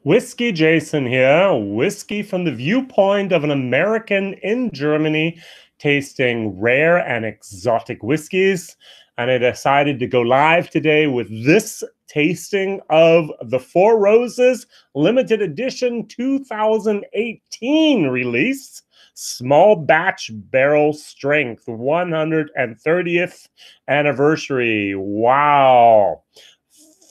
Whiskey Jason here, whiskey from the viewpoint of an American in Germany tasting rare and exotic whiskeys. And I decided to go live today with this tasting of the Four Roses limited edition 2018 release. Small batch barrel strength, 130th anniversary. Wow.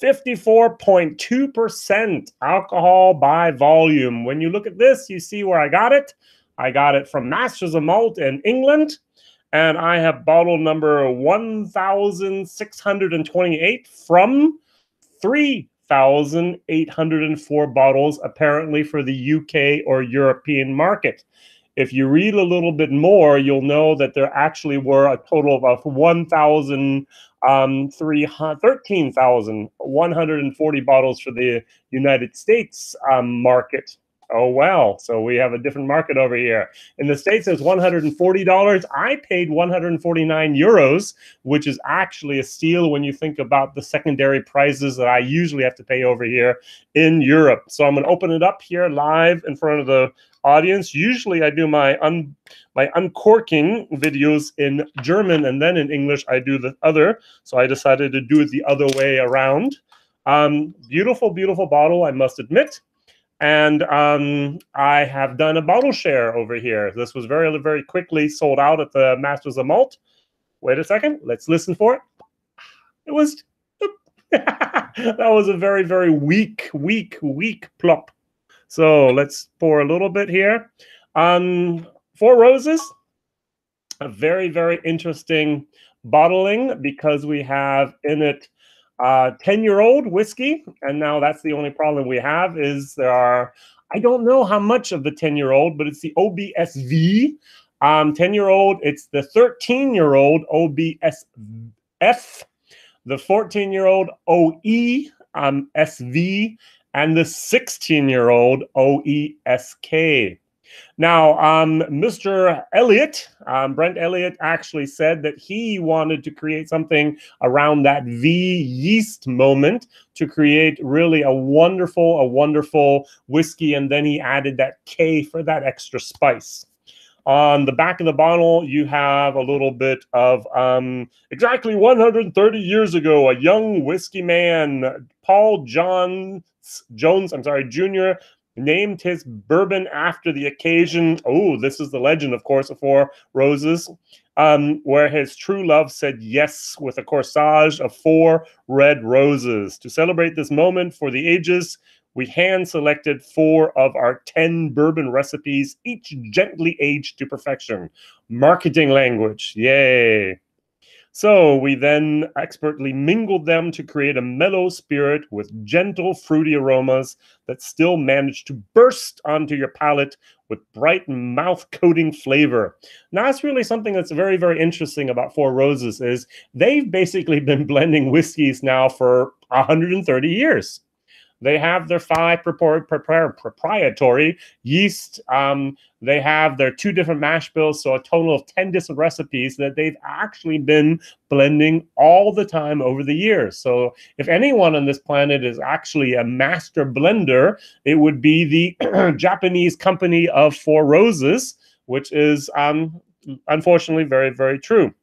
54.2% alcohol by volume. When you look at this, you see where I got it. I got it from Masters of Malt in England, and I have bottle number 1,628 from 3,804 bottles, apparently for the UK or European market. If you read a little bit more, you'll know that there actually were a total of 13,140 bottles for the United States market. Oh, well, so we have a different market over here. In the States, it's $140. I paid 149 euros, which is actually a steal when you think about the secondary prices that I usually have to pay over here in Europe. So I'm going to open it up here live in front of the audience. Usually I do my uncorking videos in German, and then in English I do the other. So I decided to do it the other way around. Beautiful, beautiful bottle, I must admit. And I have done a bottle share over here. This was very, very quickly sold out at the Masters of Malt. Wait a second. Let's listen for it. It was... that was a very, very weak plop. So let's pour a little bit here. Four Roses, a very, very interesting bottling because we have in it 10-year-old whiskey. And now that's the only problem we have is there are, I don't know how much of the 10-year-old, but it's the OBSV. 10-year-old, it's the 13-year-old OBSF, the 14-year-old OE SV, and the 16-year-old OESK. Now, Mr. Elliott, Brent Elliott, actually said that he wanted to create something around that V yeast moment to create really a wonderful whiskey, and then he added that K for that extra spice. On the back of the bottle, you have a little bit of exactly 130 years ago, a young whiskey man, Paul Jones, Jr., named his bourbon after the occasion. Oh, this is the legend, of course, of Four Roses, where his true love said yes with a corsage of 4 red roses. To celebrate this moment for the ages, we hand-selected 4 of our 10 bourbon recipes, each gently aged to perfection. Marketing language, yay! So we then expertly mingled them to create a mellow spirit with gentle fruity aromas that still manage to burst onto your palate with bright mouth-coating flavor. Now, that's really something that's very, very interesting about Four Roses is they've basically been blending whiskeys now for 130 years. They have their 5 proprietary yeast. They have their 2 different mash bills, so a total of 10 different recipes that they've actually been blending all the time over the years. So if anyone on this planet is actually a master blender, it would be the Japanese company of Four Roses, which is unfortunately very, very true.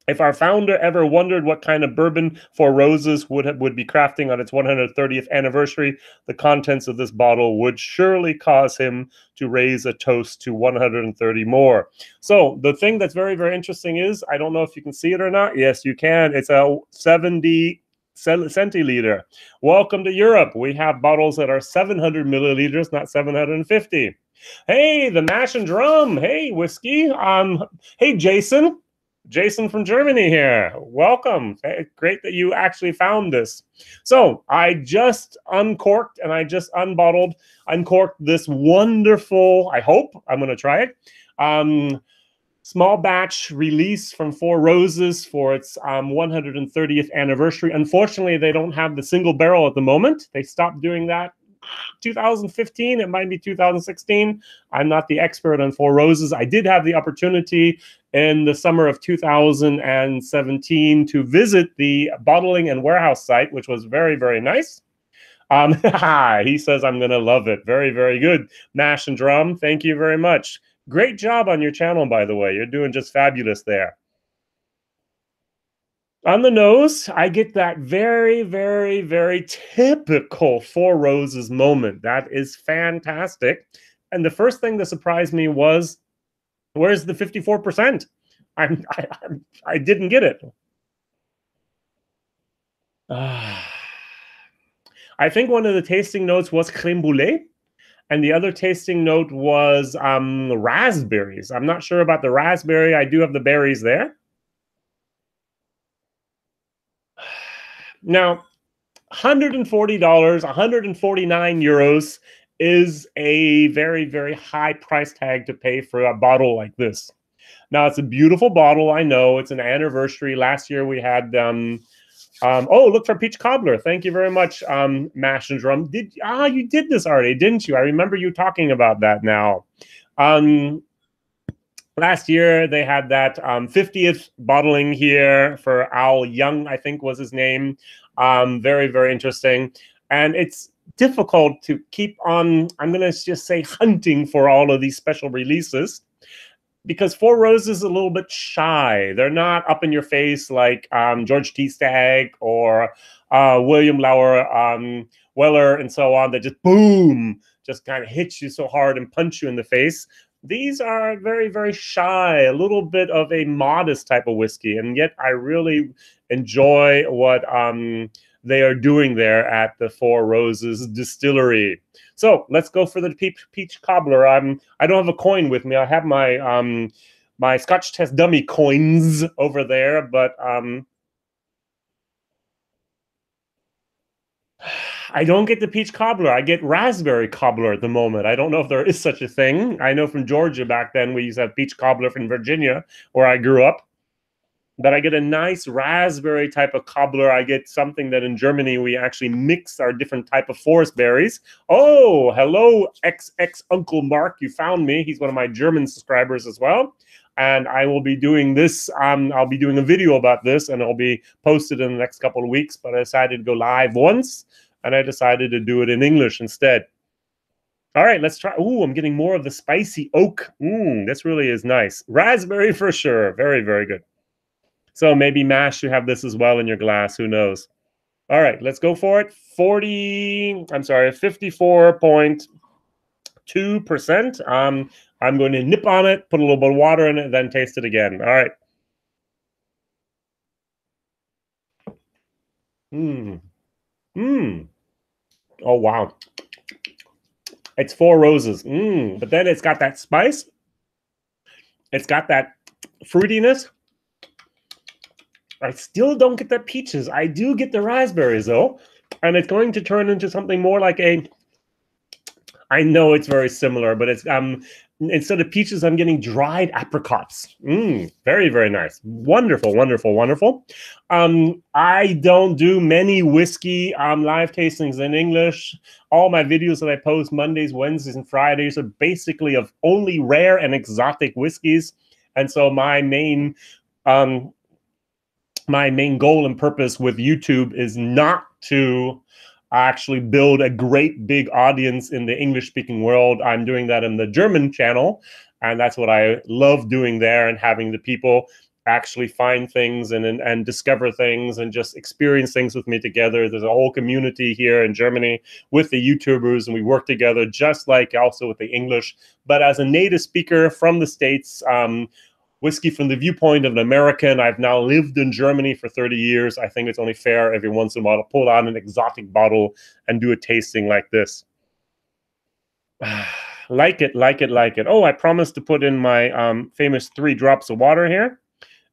If our founder ever wondered what kind of bourbon Four Roses would be crafting on its 130th anniversary, the contents of this bottle would surely cause him to raise a toast to 130 more. So the thing that's very, very interesting is, I don't know if you can see it or not. Yes, you can. It's a 70 centiliter. Welcome to Europe. We have bottles that are 700 milliliters, not 750. Hey, the Mash and Drum. Hey, whiskey. Hey, Jason. Jason from Germany here. Welcome. Great that you actually found this. So I just uncorked and I just uncorked this wonderful, I hope, I'm going to try it, small batch release from Four Roses for its 130th anniversary. Unfortunately, they don't have the single barrel at the moment. They stopped doing that 2015, it might be 2016. I'm not the expert on Four Roses. I did have the opportunity in the summer of 2017 to visit the bottling and warehouse site, which was very, very nice. He says I'm gonna love it. Very, very good. Mash and Drum, thank you very much. Great job on your channel, by the way. You're doing just fabulous there. On the nose, I get that very, very, very typical Four Roses moment. That is fantastic. And the first thing that surprised me was, where's the 54%? I didn't get it. I think one of the tasting notes was crème brûlée, and the other tasting note was raspberries. I'm not sure about the raspberry. I do have the berries there. Now, $140, 149 euros is a very, very high price tag to pay for a bottle like this. Now, it's a beautiful bottle. I know it's an anniversary. Last year we had oh, look for peach cobbler. Thank you very much, Mash and Drum. You did this already, didn't you? I remember you talking about that now. Last year they had that 50th bottling here for Al Young, I think was his name. Very, very interesting. And it's difficult to keep on, I'm going to just say, hunting for all of these special releases, because Four Roses is a little bit shy. They're not up in your face like George T. Stagg or William Lauer Weller and so on, that just boom, just kind of hits you so hard and punch you in the face. These are very, very shy, a little bit of a modest type of whiskey, and yet I really enjoy what they are doing there at the Four Roses distillery. So let's go for the peach cobbler. I don't have a coin with me. I have my my Scotch Test Dummy coins over there, but I don't get the peach cobbler. I get raspberry cobbler at the moment. I don't know if there is such a thing. I know from Georgia back then we used to have peach cobbler from Virginia, where I grew up. But I get a nice raspberry type of cobbler. I get something that in Germany we actually mix our different type of forest berries. Oh, hello, XX Uncle Mark. You found me. He's one of my German subscribers as well. And I will be doing this. I'll be doing a video about this, and it'll be posted in the next couple of weeks. But I decided to go live once, and I decided to do it in English instead. All right, let's try. Ooh, I'm getting more of the spicy oak. This really is nice. Raspberry for sure. Very, very good. So maybe Mash, you have this as well in your glass. Who knows? All right, let's go for it. 54.2%. I'm going to nip on it, put a little bit of water in it, then taste it again. All right. Oh, wow. It's Four Roses. But then it's got that spice. It's got that fruitiness. I still don't get the peaches. I do get the raspberries, though. And it's going to turn into something more like a... I know it's very similar, but it's instead of peaches, I'm getting dried apricots. Very, very nice. Wonderful, wonderful, wonderful. I don't do many whiskey live tastings in English. All my videos that I post Mondays, Wednesdays, and Fridays are basically of only rare and exotic whiskeys. And so my main goal and purpose with YouTube is not to actually build a great big audience in the English-speaking world. I'm doing that in the German channel, and that's what I love doing there, and having the people actually find things and discover things and just experience things with me together. There's a whole community here in Germany with the YouTubers, and we work together just like also with the English. But as a native speaker from the States, whiskey from the viewpoint of an American, I've now lived in Germany for 30 years. I think it's only fair every once in a while to pull out an exotic bottle and do a tasting like this. Like it, like it, like it. Oh, I promised to put in my famous 3 drops of water here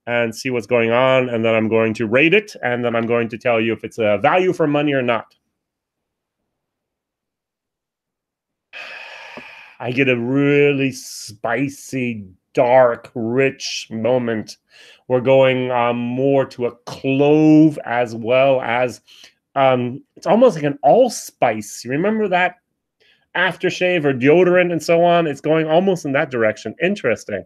and see what's going on. And then I'm going to rate it. And then I'm going to tell you if it's a value for money or not. I get a really spicy, dark, rich moment. We're going more to a clove, as well as it's almost like an allspice. You remember that aftershave or deodorant and so on? It's going almost in that direction. Interesting.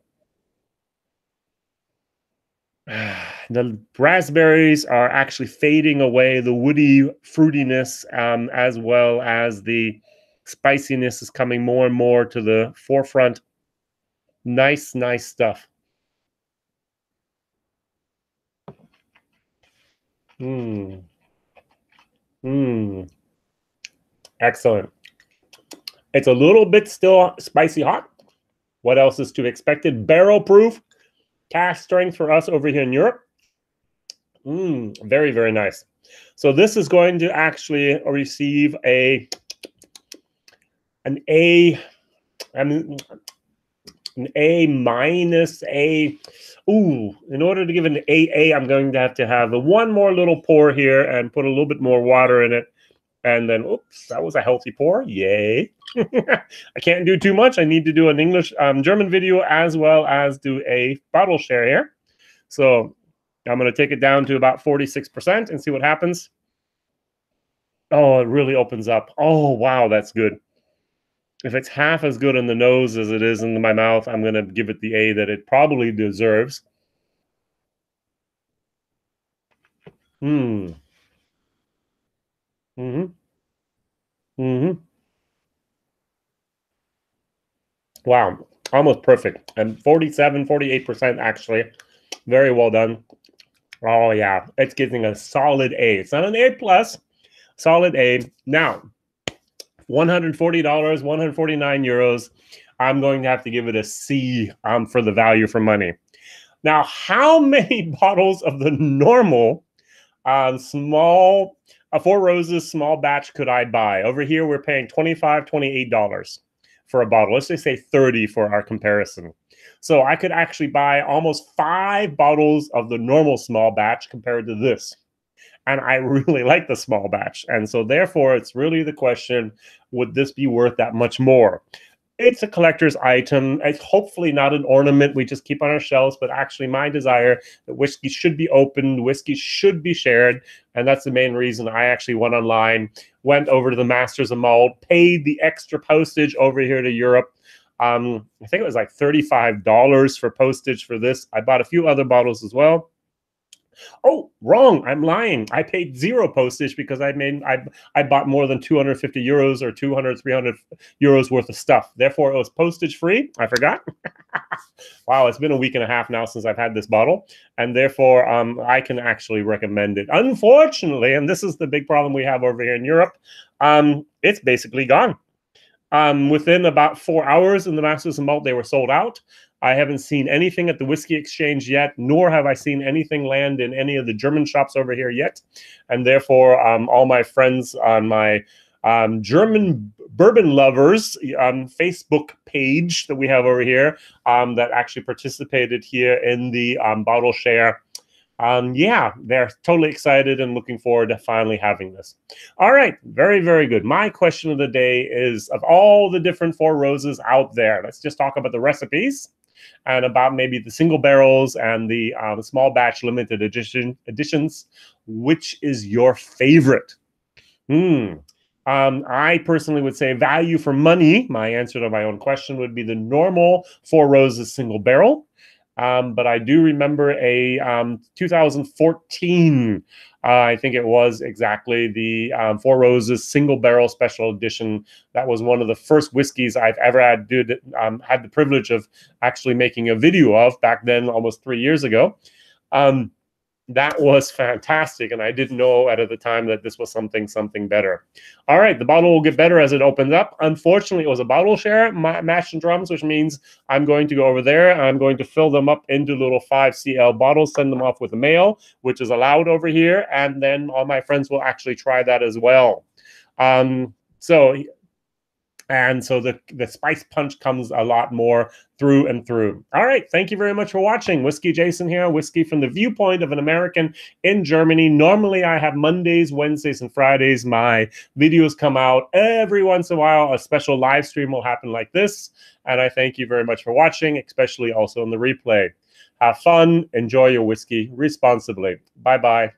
The raspberries are actually fading away. The woody fruitiness, as well as the spiciness, is coming more and more to the forefront. Nice, nice stuff. Mmm. Mmm. Excellent. It's a little bit still spicy hot. What else is to be expected? Barrel proof, cask strength for us over here in Europe. Very, very nice. So this is going to actually receive an A. I mean, an A minus, A. Ooh, in order to give an AA, I'm going to have one more little pour here and put a little bit more water in it. And then, oops, that was a healthy pour. Yay. I can't do too much. I need to do an English, German video as well as do a bottle share here. So I'm going to take it down to about 46% and see what happens. Oh, it really opens up. Oh, wow, that's good. If it's half as good in the nose as it is in my mouth, I'm going to give it the A that it probably deserves. Mm. Mm-hmm. Mm-hmm. Wow, almost perfect. And 47, 48% actually. Very well done. Oh, yeah, it's getting a solid A. It's not an A plus, solid A. Now, $140, 149 euros. I'm going to have to give it a C for the value for money. Now, how many bottles of the normal small Four Roses small batch could I buy? Over here, we're paying $25, $28 for a bottle. Let's just say 30 for our comparison. So I could actually buy almost 5 bottles of the normal small batch compared to this. And I really like the small batch. And so therefore, it's really the question, would this be worth that much more? It's a collector's item. It's hopefully not an ornament we just keep on our shelves, but actually my desire that whiskey should be opened, whiskey should be shared. And that's the main reason I actually went online, went over to the Masters of Malt, paid the extra postage over here to Europe. I think it was like $35 for postage for this. I bought a few other bottles as well. Oh, wrong. I'm lying. I paid 0 postage because I bought more than 250 euros or 200, 300 euros worth of stuff. Therefore, it was postage free. I forgot. Wow, it's been a week and a half now since I've had this bottle. And therefore, I can actually recommend it. Unfortunately, and this is the big problem we have over here in Europe, it's basically gone. Within about 4 hours in the Masters of Malt, they were sold out. I haven't seen anything at the Whiskey Exchange yet, nor have I seen anything land in any of the German shops over here yet. And therefore, all my friends on my German bourbon lovers Facebook page that we have over here that actually participated here in the bottle share, yeah, they're totally excited and looking forward to finally having this. All right, very, very good. My question of the day is, of all the different Four Roses out there, let's just talk about the recipes and about maybe the single barrels and the small batch limited editions. Which is your favorite? I personally would say value for money. My answer to my own question would be the normal Four Roses single barrel. But I do remember a 2014, I think it was exactly, the Four Roses single barrel special edition. That was one of the first whiskeys I've ever had the privilege of actually making a video of back then, almost 3 years ago. That was fantastic, and I didn't know at the time that this was something better. All right, the bottle will get better as it opens up. Unfortunately, it was a bottle share, mash and drums, which means I'm going to go over there, and I'm going to fill them up into little 5 cl bottles, send them off with the mail, which is allowed over here, and then all my friends will actually try that as well. So the spice punch comes a lot more through and through. All right, thank you very much for watching. Whiskey Jason here, whiskey from the viewpoint of an American in Germany. Normally, I have Mondays, Wednesdays, and Fridays. My videos come out every once in a while. A special live stream will happen like this. And I thank you very much for watching, especially also in the replay. Have fun. Enjoy your whiskey responsibly. Bye-bye.